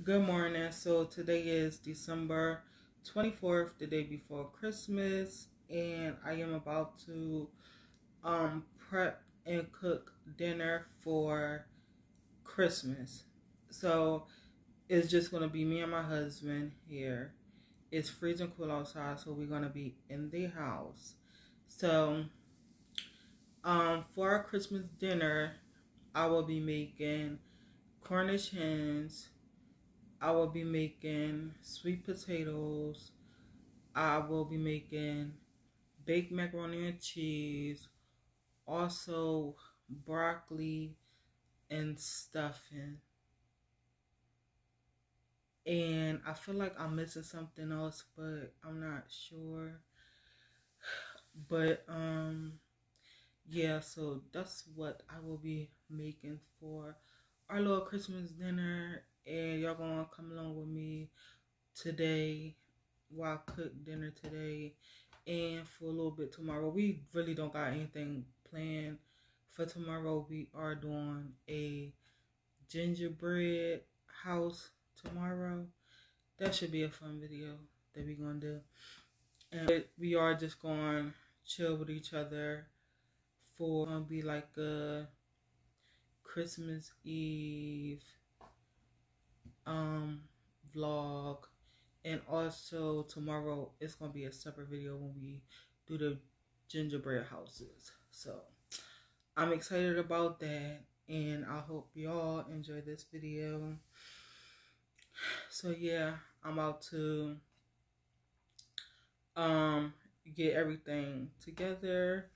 Good morning. So today is December 24th, the day before Christmas, and I am about to prep and cook dinner for Christmas. So it's just gonna be me and my husband here. It's freezing cool outside, so we're gonna be in the house. So for our Christmas dinner, I will be making Cornish hens. I will be making sweet potatoes. I will be making baked macaroni and cheese. Also broccoli and stuffing. And I feel like I'm missing something else, but I'm not sure. But yeah, so that's what I will be making for our little Christmas dinner, and y'all gonna come along with me today while I cook dinner today and for a little bit tomorrow. We really don't got anything planned for tomorrow. We are doing a gingerbread house tomorrow. That should be a fun video that we're gonna do. And we are just going to chill with each other for gonna be like a Christmas Eve vlog, and also tomorrow it's gonna be a separate video when we do the gingerbread houses. So I'm excited about that, and I hope y'all enjoy this video. So yeah, I'm about to get everything together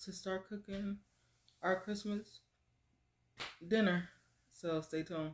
to start cooking our Christmas dinner. So stay tuned.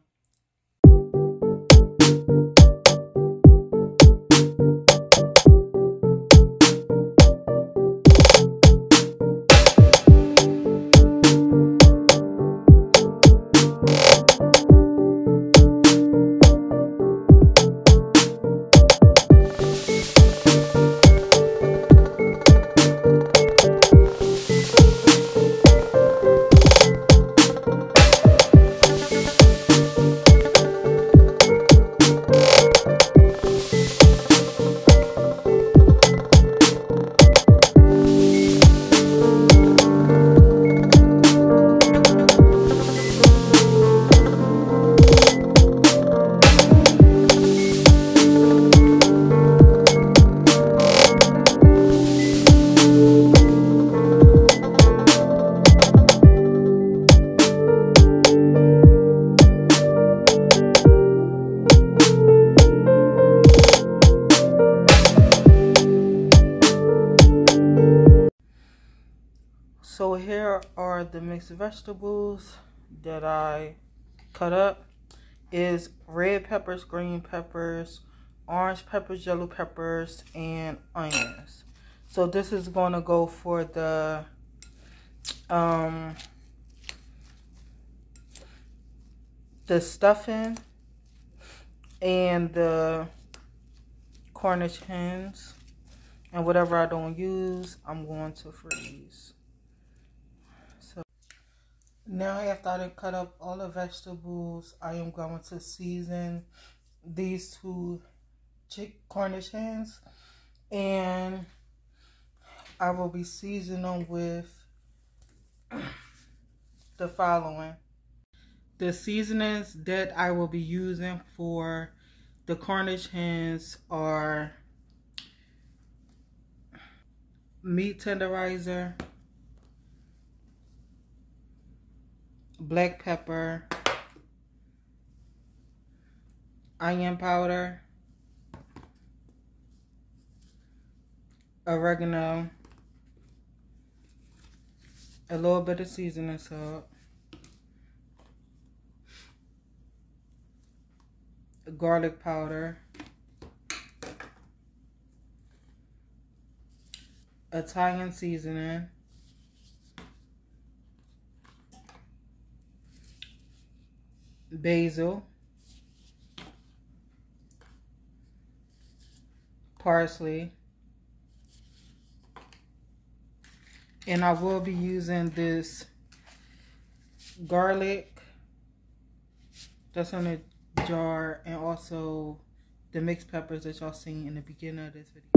So here are the mixed vegetables that I cut up. Is red peppers, green peppers, orange peppers, yellow peppers, and onions. So this is going to go for the stuffing and the Cornish hens, and whatever I don't use, I'm going to freeze. So now after I cut up all the vegetables, I am going to season these two Cornish hens, and I will be seasoning them with the following. The seasonings that I will be using for the Cornish hens are meat tenderizer, black pepper, onion powder, oregano, a little bit of seasoning salt, garlic powder, Italian seasoning, basil, parsley, and I will be using this garlic that's on the jar, and also the mixed peppers that y'all seen in the beginning of this video.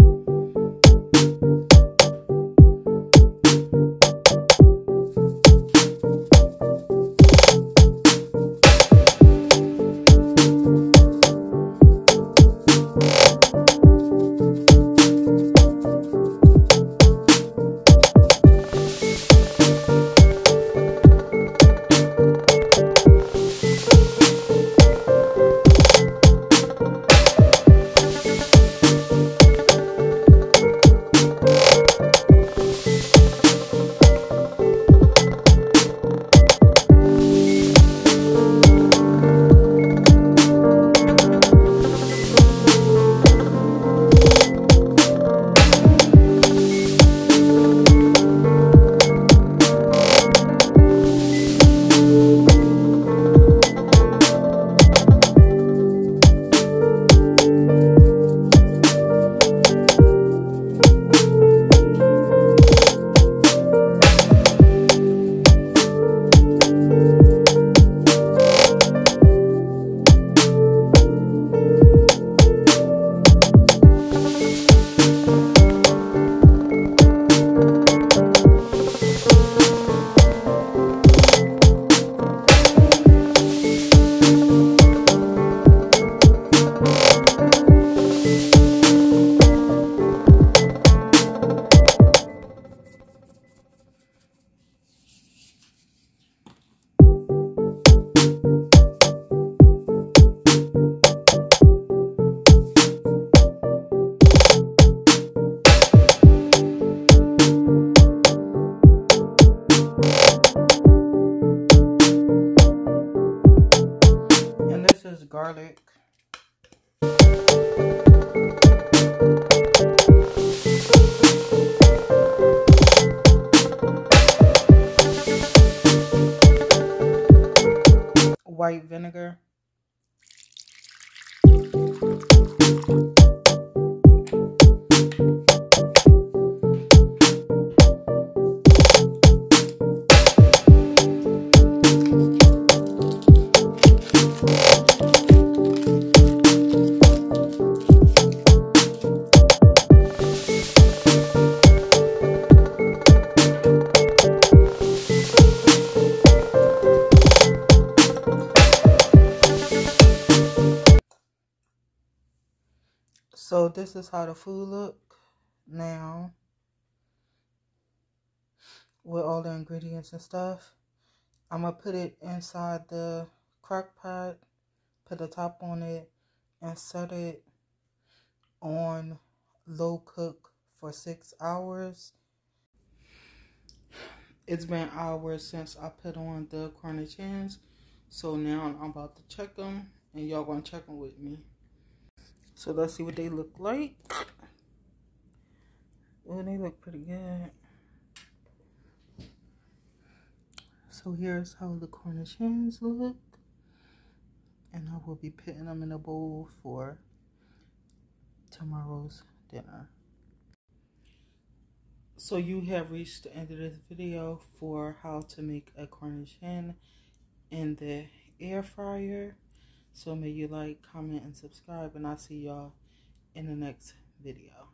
This is garlic. White vinegar. So this is how the food look now with all the ingredients and stuff. I'm going to put it inside the crock pot, put the top on it, and set it on low cook for 6 hours. It's been hours since I put on the Cornish Hens, so now I'm about to check them, and y'all going to check them with me. So let's see what they look like. Oh, they look pretty good. So here's how the Cornish Hens look. And I will be putting them in a bowl for tomorrow's dinner. So you have reached the end of this video for how to make a Cornish hen in the air fryer. So make you like, comment, and subscribe, and I'll see y'all in the next video.